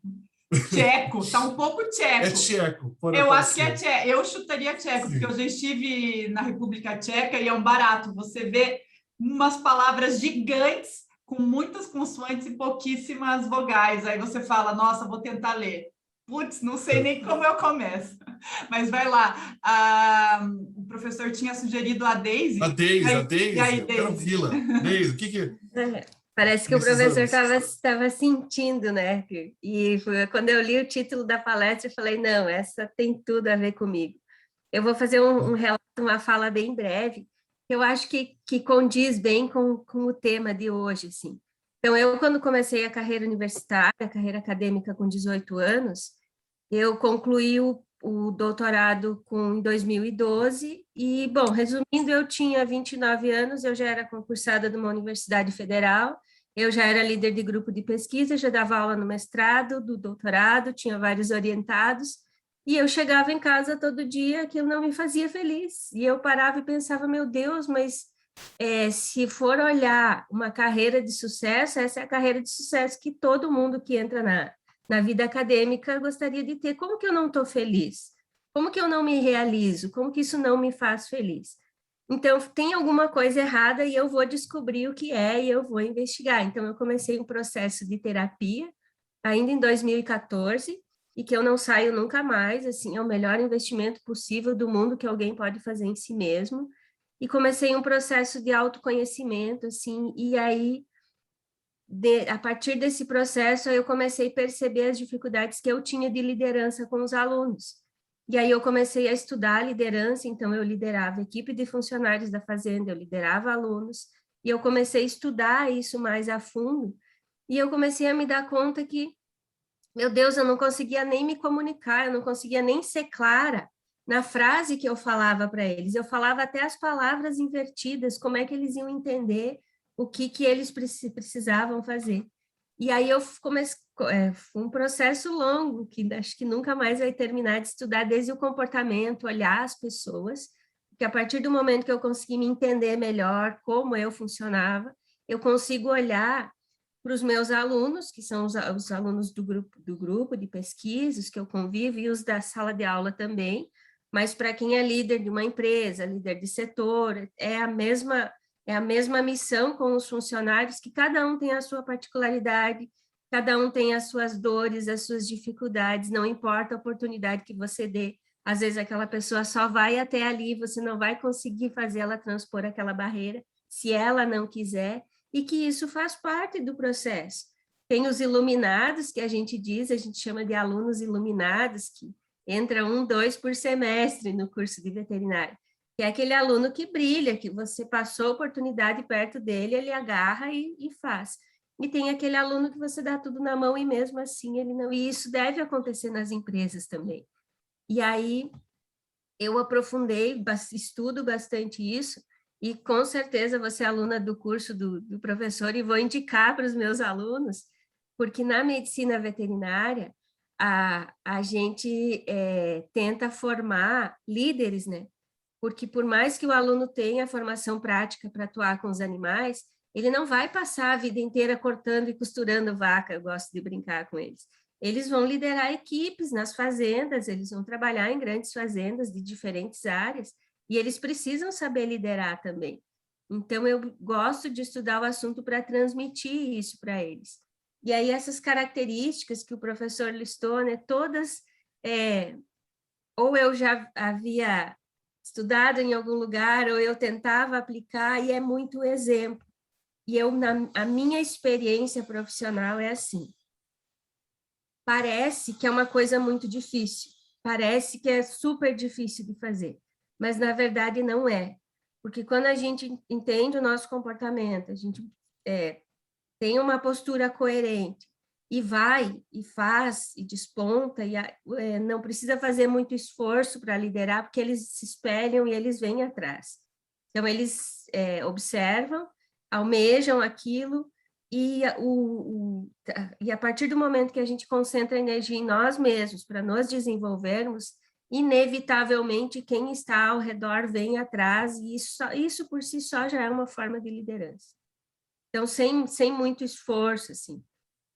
tcheco, tá um pouco É tcheco. tcheco, Eu acho que é parecer. tcheco. Eu chutaria tcheco, Sim. porque eu já estive na República Tcheca e é um barato. Você vê umas palavras gigantes com muitas consoantes e pouquíssimas vogais. Aí você fala, nossa, vou tentar ler. Putz, não sei nem como eu começo. Mas vai lá. O professor tinha sugerido a Daisy. A Daisy, E aí, eu quero Daisy? ouvi-la. Daisy, o que que... Parece que o Nesses professor anos. estava sentindo, né? E quando eu li o título da palestra, eu falei, não, essa tem tudo a ver comigo. Eu vou fazer um relato, uma fala bem breve, que eu acho que condiz bem com o tema de hoje, assim. Então, eu, quando comecei a carreira universitária, a carreira acadêmica com 18 anos, eu concluí o doutorado em 2012 e, bom, resumindo, eu tinha 29 anos, eu já era concursada de uma universidade federal, eu já era líder de grupo de pesquisa, já dava aula no mestrado, do doutorado, tinha vários orientados, e eu chegava em casa todo dia, aquilo não me fazia feliz. E eu parava e pensava, meu Deus, mas se for olhar uma carreira de sucesso, essa é a carreira de sucesso que todo mundo que entra na vida acadêmica gostaria de ter. Como que eu não estou feliz? Como que eu não me realizo? Como que isso não me faz feliz? Então, tem alguma coisa errada e eu vou descobrir o que é e eu vou investigar. Então, eu comecei um processo de terapia, ainda em 2014, e que eu não saio nunca mais, assim, é o melhor investimento possível do mundo que alguém pode fazer em si mesmo. E comecei um processo de autoconhecimento, assim, e aí, a partir desse processo, eu comecei a perceber as dificuldades que eu tinha de liderança com os alunos. E aí eu comecei a estudar liderança, então eu liderava a equipe de funcionários da fazenda, eu liderava alunos, e eu comecei a estudar isso mais a fundo, e eu comecei a me dar conta que, meu Deus, eu não conseguia nem me comunicar, eu não conseguia nem ser clara na frase que eu falava para eles. Eu falava até as palavras invertidas, como é que eles iam entender o que eles precisavam fazer. E aí eu comecei, foi um processo longo, que acho que nunca mais vai terminar de estudar desde o comportamento, olhar as pessoas, porque a partir do momento que eu consegui me entender melhor, como eu funcionava, eu consigo olhar para os meus alunos, que são os alunos do grupo de pesquisa, os que eu convivo, e os da sala de aula também, mas para quem é líder de uma empresa, líder de setor, é a mesma missão com os funcionários, que cada um tem a sua particularidade, cada um tem as suas dores, as suas dificuldades, não importa a oportunidade que você dê, às vezes aquela pessoa só vai até ali, você não vai conseguir fazer ela transpor aquela barreira, se ela não quiser, e que isso faz parte do processo. Tem os iluminados, que a gente chama de alunos iluminados, que entra 1, 2 por semestre no curso de veterinário, que é aquele aluno que brilha, que você passou a oportunidade perto dele, ele agarra e faz. E tem aquele aluno que você dá tudo na mão e mesmo assim ele não... E isso deve acontecer nas empresas também. E aí eu aprofundei, estudo bastante isso, e com certeza você é aluna do curso do professor e vou indicar para os meus alunos, porque na medicina veterinária a gente tenta formar líderes, né? Porque por mais que o aluno tenha formação prática para atuar com os animais, ele não vai passar a vida inteira cortando e costurando vaca, eu gosto de brincar com eles. Eles vão liderar equipes nas fazendas, eles vão trabalhar em grandes fazendas de diferentes áreas, e eles precisam saber liderar também. Então, eu gosto de estudar o assunto para transmitir isso para eles. E aí, essas características que o professor listou, né, todas, ou eu já havia estudado em algum lugar, ou eu tentava aplicar, e é muito exemplo. E a minha experiência profissional é assim. Parece que é uma coisa muito difícil, parece que é super difícil de fazer, mas na verdade não é, porque quando a gente entende o nosso comportamento, a gente tem uma postura coerente e vai e faz e desponta e não precisa fazer muito esforço para liderar, porque eles se espelham e eles vêm atrás. Então eles observam, almejam aquilo. E a partir do momento que a gente concentra energia em nós mesmos para nos desenvolvermos, inevitavelmente quem está ao redor vem atrás, e isso por si só já é uma forma de liderança. Então, sem muito esforço, assim.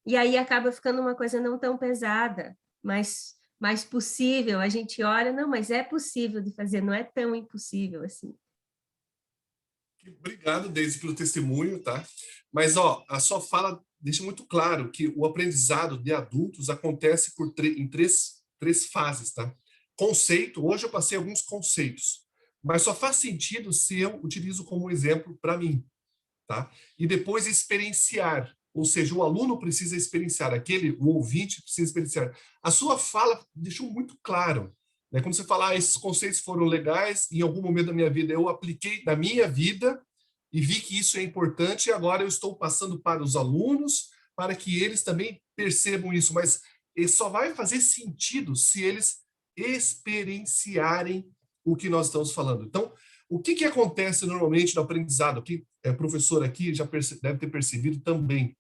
E aí acaba ficando uma coisa não tão pesada, mas mais possível. A gente olha, não, mas é possível de fazer, não é tão impossível assim. Obrigado, Deise, pelo testemunho, tá? Mas, ó, a sua fala deixa muito claro que o aprendizado de adultos acontece em três fases, tá? Conceito, hoje eu passei alguns conceitos, mas só faz sentido se eu utilizo como exemplo para mim, tá? E depois experienciar, ou seja, o aluno precisa experienciar, o ouvinte precisa experienciar. A sua fala deixou muito claro, né? Quando você fala, esses conceitos foram legais, em algum momento da minha vida eu apliquei na minha vida e vi que isso é importante, e agora eu estou passando para os alunos, para que eles também percebam isso, mas só vai fazer sentido se eles experienciarem o que nós estamos falando. Então, o que acontece normalmente no aprendizado? Que o professor aqui já deve ter percebido também.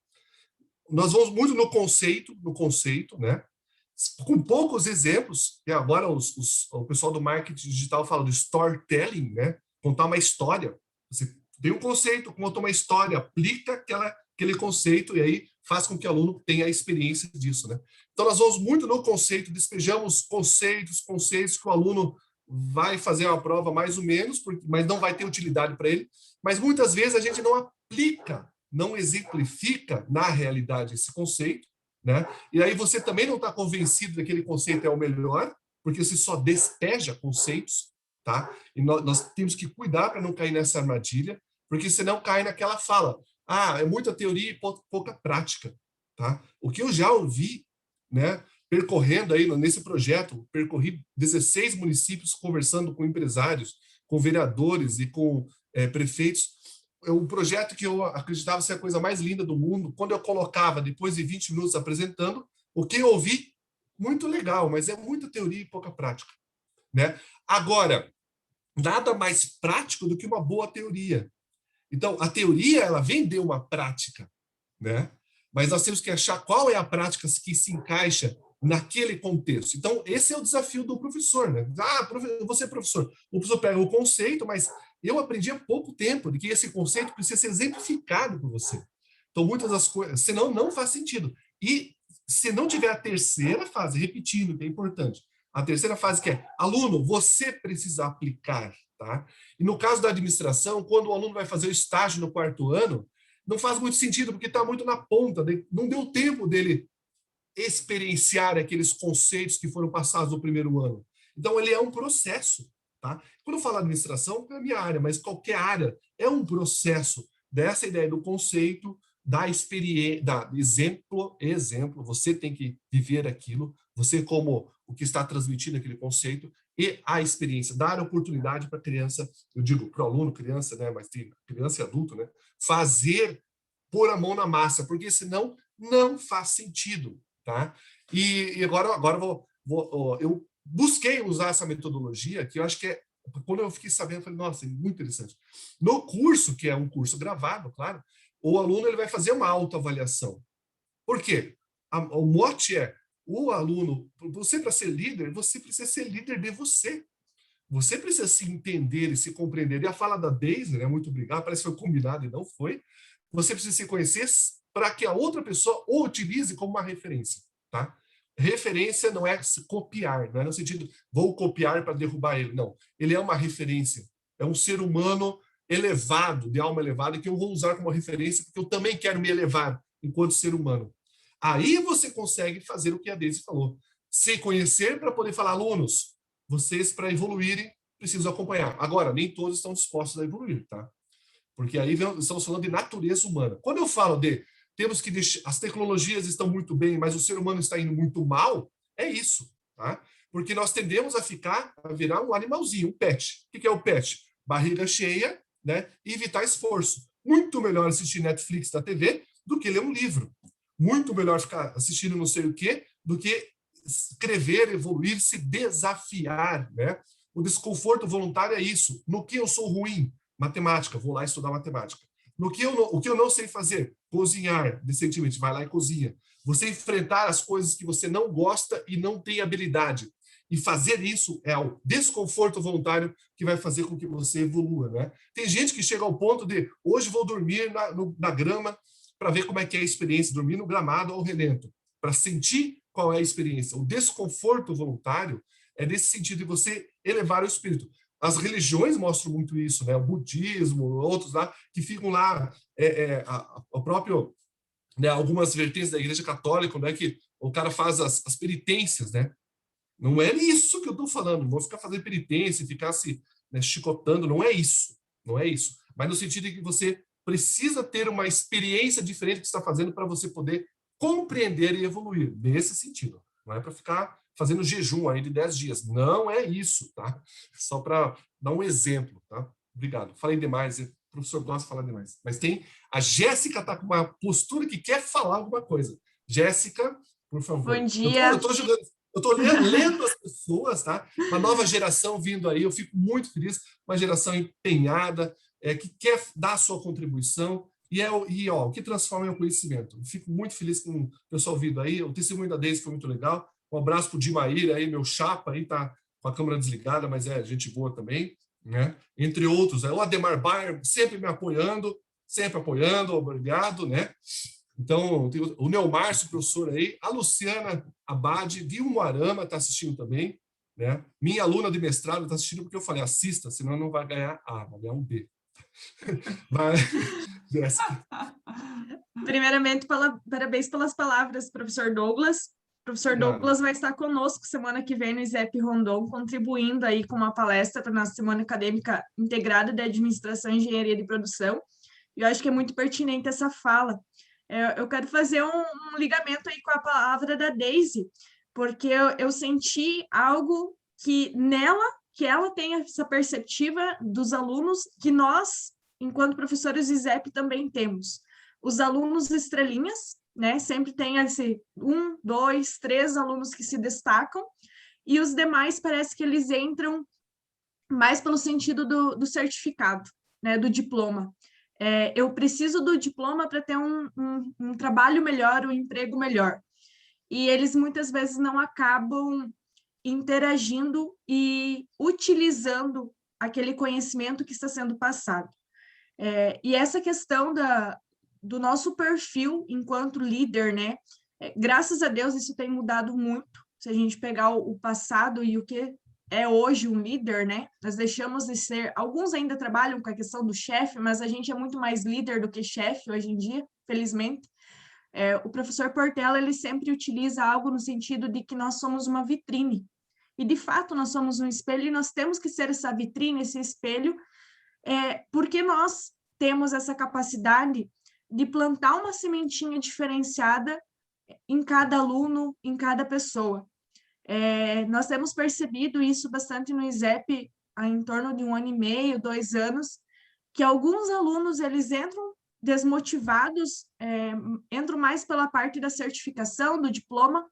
Nós vamos muito no conceito, né? Com poucos exemplos, e agora o pessoal do marketing digital fala do storytelling, né? Contar uma história. Você tem um conceito, conta uma história, aplica aquele conceito e aí faz com que o aluno tenha a experiência disso, né? Então, nós vamos muito no conceito, despejamos conceitos que o aluno vai fazer uma prova mais ou menos, mas não vai ter utilidade para ele. Mas muitas vezes a gente não aplica, não exemplifica na realidade esse conceito, né? E aí você também não está convencido de que aquele conceito é o melhor, porque você só despeja conceitos, tá? E nós temos que cuidar para não cair nessa armadilha, porque senão cai naquela fala, é muita teoria e pouca prática, tá? O que eu já ouvi, né, percorrendo aí nesse projeto, percorri 16 municípios conversando com empresários, com vereadores e com prefeitos. É um projeto que eu acreditava ser a coisa mais linda do mundo. Quando eu colocava, depois de 20 minutos apresentando, o que eu ouvi, muito legal, mas é muita teoria e pouca prática, né? Agora, nada mais prático do que uma boa teoria. Então, a teoria, ela vem de uma prática, né? Mas nós temos que achar qual é a prática que se encaixa naquele contexto. Então, esse é o desafio do professor, né? Você é professor. O professor pega o conceito, mas eu aprendi há pouco tempo de que esse conceito precisa ser exemplificado por você. Então, muitas das coisas, senão não faz sentido. E se não tiver a terceira fase, repetindo, que é importante, a terceira fase que é, aluno, você precisa aplicar, tá? E no caso da administração, quando o aluno vai fazer o estágio no 4º ano, não faz muito sentido, porque está muito na ponta, não deu tempo dele experienciar aqueles conceitos que foram passados no 1º ano. Então, ele é um processo, tá? Quando eu falo administração, é a minha área, mas qualquer área é um processo dessa ideia do conceito, da experiência, da exemplo, você tem que viver aquilo, você como o que está transmitindo aquele conceito, e a experiência, dar oportunidade para a criança, eu digo para o aluno, criança, né, mas tem criança e adulto, né, pôr a mão na massa, porque senão não faz sentido, tá? E agora eu busquei usar essa metodologia, que eu acho que quando eu fiquei sabendo, eu falei, nossa, é muito interessante. No curso, que é um curso gravado, claro, o aluno ele vai fazer uma autoavaliação. Por quê? O mote é, o aluno, você para ser líder, você precisa ser líder de você. Você precisa se entender e se compreender. E a fala da Deise, né, muito obrigado, parece que foi combinado e não foi. Você precisa se conhecer para que a outra pessoa o utilize como uma referência, tá? Referência não é se copiar, não é no sentido, vou copiar para derrubar ele, não. Ele é uma referência, é um ser humano elevado, de alma elevada, que eu vou usar como referência, porque eu também quero me elevar enquanto ser humano. Aí você consegue fazer o que a Deise falou, se conhecer para poder falar, alunos, vocês para evoluírem precisam acompanhar. Agora, nem todos estão dispostos a evoluir, tá? Porque aí estamos falando de natureza humana. Quando eu falo temos que deixar, as tecnologias estão muito bem, mas o ser humano está indo muito mal, é isso, tá? Porque nós tendemos a virar um animalzinho, um pet. O que é o pet? Barriga cheia, né? E evitar esforço. Muito melhor assistir Netflix da TV do que ler um livro. Muito melhor ficar assistindo não sei o quê do que escrever, evoluir, se desafiar, né? O desconforto voluntário é isso. No que eu sou ruim? Matemática, vou lá estudar matemática. O que eu não sei fazer? Cozinhar, decentemente, vai lá e cozinha. Você enfrentar as coisas que você não gosta e não tem habilidade. E fazer isso é o desconforto voluntário que vai fazer com que você evolua, né? Tem gente que chega ao ponto de hoje vou dormir na grama para ver como é que é a experiência, dormir no gramado ao relento, para sentir qual é a experiência. O desconforto voluntário é nesse sentido de você elevar o espírito. As religiões mostram muito isso, né? O budismo, outros lá, que ficam lá, o próprio, né, algumas vertentes da Igreja Católica, né, que o cara faz as penitências, né? Não é isso que eu estou falando, não vou ficar fazendo penitência, ficar se, né, chicotando, não é isso, não é isso. Mas no sentido de que você precisa ter uma experiência diferente que você está fazendo para você poder compreender e evoluir, nesse sentido. Não é para ficar fazendo jejum aí de 10 dias, não é isso, tá? Só para dar um exemplo, tá? Obrigado, falei demais, o professor gosta de falar demais. Mas tem, a Jéssica está com uma postura que quer falar alguma coisa. Jéssica, por favor. Bom dia. Eu estou lendo as pessoas, tá? Uma nova geração vindo aí, eu fico muito feliz, uma geração empenhada, que quer dar a sua contribuição, o que transforma é o conhecimento. Eu fico muito feliz com o pessoal vindo aí, o testemunho da Deise foi muito legal, um abraço para o Dimaíra aí, meu chapa aí, tá com a câmera desligada, mas é gente boa também, né? Entre outros, o Ademar Bayer sempre me apoiando, obrigado, né? Então, tem o Neomárcio, professor aí, a Luciana Abade, de Umuarama, está assistindo também, né? Minha aluna de mestrado está assistindo porque eu falei, assista, senão não vai ganhar A, vai ganhar um B. Mas, primeiramente, parabéns pelas palavras, professor Douglas. O professor Douglas vai estar conosco semana que vem no ISEP Rondon, contribuindo aí com uma palestra para a nossa Semana Acadêmica Integrada de Administração e Engenharia de Produção. E eu acho que é muito pertinente essa fala. Eu quero fazer um ligamento aí com a palavra da Deise, porque eu senti algo que ela tem essa perspectiva dos alunos que nós, enquanto professores do ISEP, também temos. Os alunos estrelinhas, né? Sempre tem esse 1, 2, 3 alunos que se destacam, e os demais parece que eles entram mais pelo sentido do certificado, né? Do diploma. Eu preciso do diploma para ter um trabalho melhor, um emprego melhor. E eles muitas vezes não acabam interagindo e utilizando aquele conhecimento que está sendo passado. E essa questão do nosso perfil enquanto líder, né? Graças a Deus isso tem mudado muito. Se a gente pegar o passado e o que é hoje um líder, né? Nós deixamos de ser... Alguns ainda trabalham com a questão do chefe, mas a gente é muito mais líder do que chefe hoje em dia, felizmente. O professor Portela, ele sempre utiliza algo no sentido de que nós somos uma vitrine. E, de fato, nós somos um espelho e nós temos que ser essa vitrine, esse espelho, porque nós temos essa capacidade de plantar uma sementinha diferenciada em cada aluno, em cada pessoa. Nós temos percebido isso bastante no ISEP há em torno de 1 ano e meio, 2 anos, que alguns alunos eles entram desmotivados, entram mais pela parte da certificação, do diploma,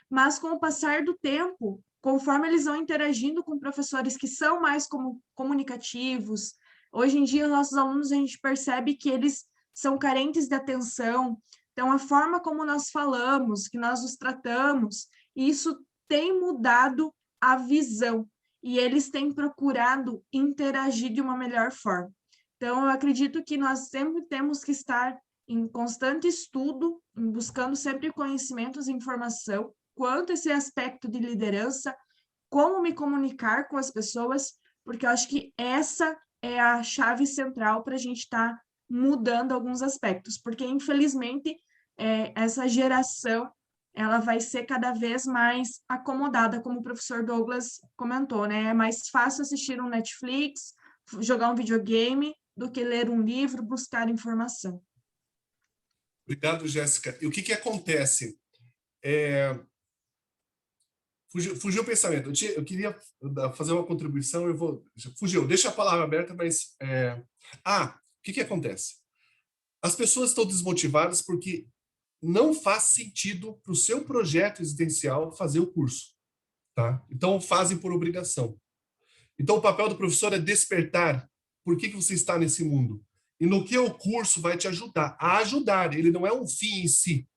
mas com o passar do tempo, conforme eles vão interagindo com professores que são mais comunicativos, hoje em dia, nossos alunos, a gente percebe que eles são carentes de atenção, então a forma como nós falamos, que nós os tratamos, isso tem mudado a visão, e eles têm procurado interagir de uma melhor forma. Então, eu acredito que nós sempre temos que estar em constante estudo, buscando sempre conhecimentos e informação, quanto a esse aspecto de liderança, como me comunicar com as pessoas, porque eu acho que essa é a chave central para a gente estar mudando alguns aspectos, porque, infelizmente, essa geração ela vai ser cada vez mais acomodada, como o professor Douglas comentou, né? É mais fácil assistir um Netflix, jogar um videogame, do que ler um livro, buscar informação. Obrigado, Jéssica. E o que acontece? Fugiu o pensamento. Eu queria fazer uma contribuição, fugiu, deixa a palavra aberta, mas... o que acontece? As pessoas estão desmotivadas porque não faz sentido para o seu projeto existencial fazer o curso, tá? Então, fazem por obrigação. Então, o papel do professor é despertar por que você está nesse mundo. E no que o curso vai te ajudar? A ajudar. Ele não é um fim em si.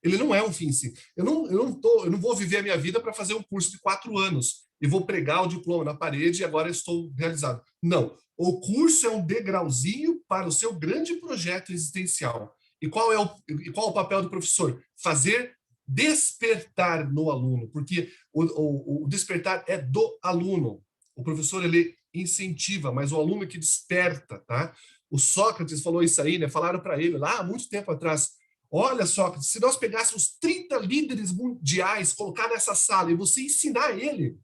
Ele não é um fim em si. Eu não vou viver a minha vida para fazer um curso de 4 anos e vou pregar o diploma na parede e agora estou realizado. Não. O curso é um degrauzinho para o seu grande projeto existencial. E qual é o papel do professor? Fazer despertar no aluno, porque o despertar é do aluno. O professor, ele incentiva, mas o aluno que desperta, tá? O Sócrates falou isso aí, né? Falaram para ele lá há muito tempo atrás. Olha, Sócrates, se nós pegássemos 30 líderes mundiais, colocar nessa sala e você ensinar ele,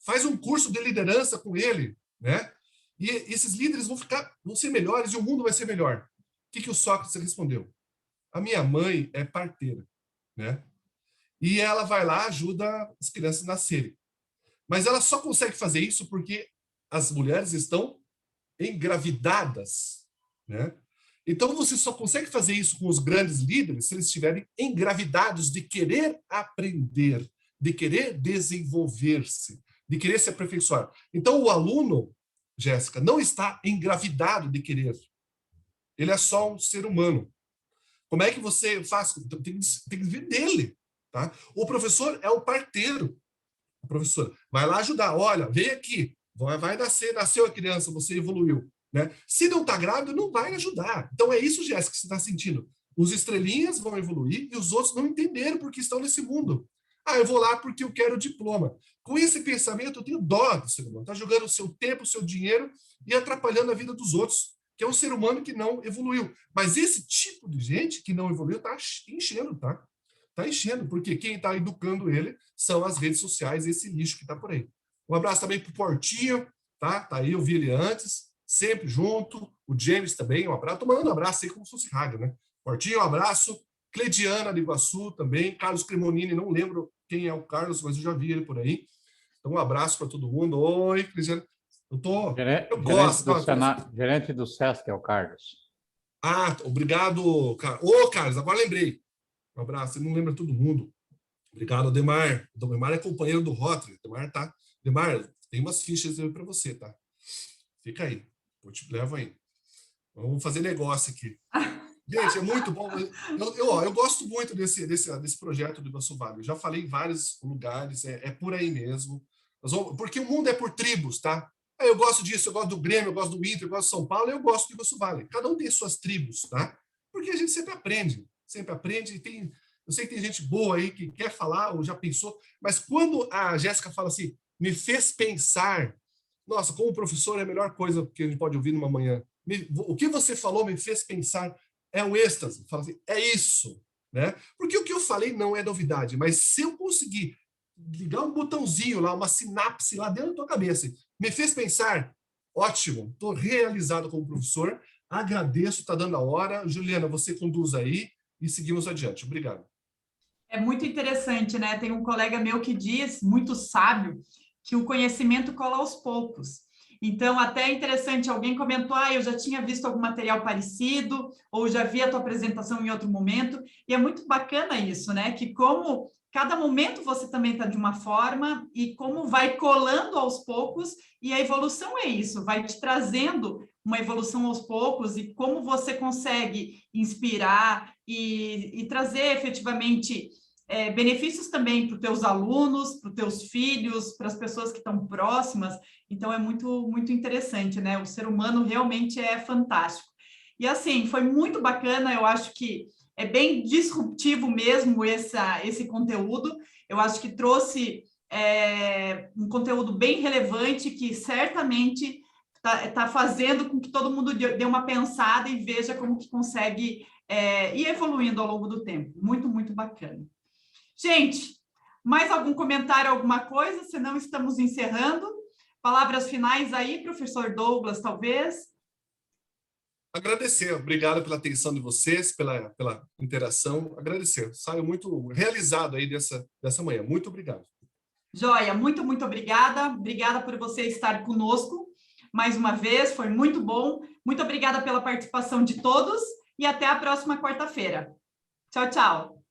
faz um curso de liderança com ele, né? E esses líderes vão ser melhores e o mundo vai ser melhor. O que o Sócrates respondeu? A minha mãe é parteira, né? E ela vai lá, ajuda as crianças a nascerem. Mas ela só consegue fazer isso porque as mulheres estão engravidadas, né? Então, você só consegue fazer isso com os grandes líderes se eles estiverem engravidados de querer aprender, de querer desenvolver-se, de querer se aperfeiçoar. Então, o aluno, Jéssica, não está engravidado de querer. Ele é só um ser humano. Como é que você faz? Tem que vir dele, tá? O professor é o parteiro. O professor vai lá ajudar. Olha, vem aqui. Vai nasceu a criança, você evoluiu. Né? Se não está grávido, não vai ajudar. Então é isso, Jéssica, que você está sentindo. Os estrelinhas vão evoluir e os outros não entenderam porque estão nesse mundo. Ah, eu vou lá porque eu quero o diploma. Com esse pensamento, eu tenho dó do ser humano. Está jogando o seu tempo, o seu dinheiro e atrapalhando a vida dos outros, que é um ser humano que não evoluiu. Mas esse tipo de gente que não evoluiu está enchendo, tá? Está enchendo, porque quem está educando ele são as redes sociais, esse lixo que está por aí. Um abraço também para o Portinho, tá? Tá aí, eu vi ele antes. Sempre junto, o James também, um abraço, tô mandando um abraço aí como se fosse rádio, né? Portinho, um abraço, Cleidiana de Iguaçu também, Carlos Cremonini, não lembro quem é o Carlos, mas eu já vi ele por aí. Então, um abraço para todo mundo. Oi, Cleidiana. Eu gosto. Gerente do SESC é o Carlos. Ah, obrigado, Carlos. Ô, Carlos, agora lembrei. Um abraço, ele não lembra todo mundo. Obrigado, Ademar. O Ademar é companheiro do Rotary. Ademar, tem umas fichas aí para você, tá? Fica aí. Eu te levo aí. Vamos fazer negócio aqui. Gente, é muito bom. Eu gosto muito desse projeto do Iguaçu Vale. Eu já falei em vários lugares, é por aí mesmo. Porque o mundo é por tribos, tá? Eu gosto disso, eu gosto do Grêmio, eu gosto do Inter, eu gosto de São Paulo, eu gosto do Iguaçu Vale. Cada um tem suas tribos, tá? Porque a gente sempre aprende. E eu sei que tem gente boa aí que quer falar ou já pensou, mas quando a Jéssica fala assim, me fez pensar. Nossa, como professor é a melhor coisa que a gente pode ouvir numa manhã. O que você falou me fez pensar, é um êxtase. Fala assim, é isso, né? Porque o que eu falei não é novidade, mas se eu conseguir ligar um botãozinho lá, uma sinapse lá dentro da tua cabeça, me fez pensar, ótimo, estou realizado como professor, agradeço, está dando a hora. Juliana, você conduz aí e seguimos adiante. Obrigado. É muito interessante, né? Tem um colega meu que diz, muito sábio, que o conhecimento cola aos poucos. Então, até é interessante, alguém comentou, eu já tinha visto algum material parecido, ou já vi a tua apresentação em outro momento, e é muito bacana isso, né? Que como cada momento você também está de uma forma, e como vai colando aos poucos, e a evolução é isso, vai te trazendo uma evolução aos poucos, e como você consegue inspirar e trazer efetivamente benefícios também para os teus alunos, para os teus filhos, para as pessoas que estão próximas. Então, é muito, muito interessante, né? O ser humano realmente é fantástico. E, assim, foi muito bacana, eu acho que é bem disruptivo mesmo esse conteúdo. Eu acho que trouxe um conteúdo bem relevante que certamente está fazendo com que todo mundo dê uma pensada e veja como que consegue ir evoluindo ao longo do tempo. Muito, muito bacana. Gente, mais algum comentário, alguma coisa? Senão estamos encerrando. Palavras finais aí, professor Douglas, talvez? Agradecer, obrigado pela atenção de vocês, pela interação. Agradecer, saio muito realizado aí dessa manhã. Muito obrigado. Joia, muito, muito obrigada. Obrigada por você estar conosco mais uma vez, foi muito bom. Muito obrigada pela participação de todos e até a próxima quarta-feira. Tchau, tchau.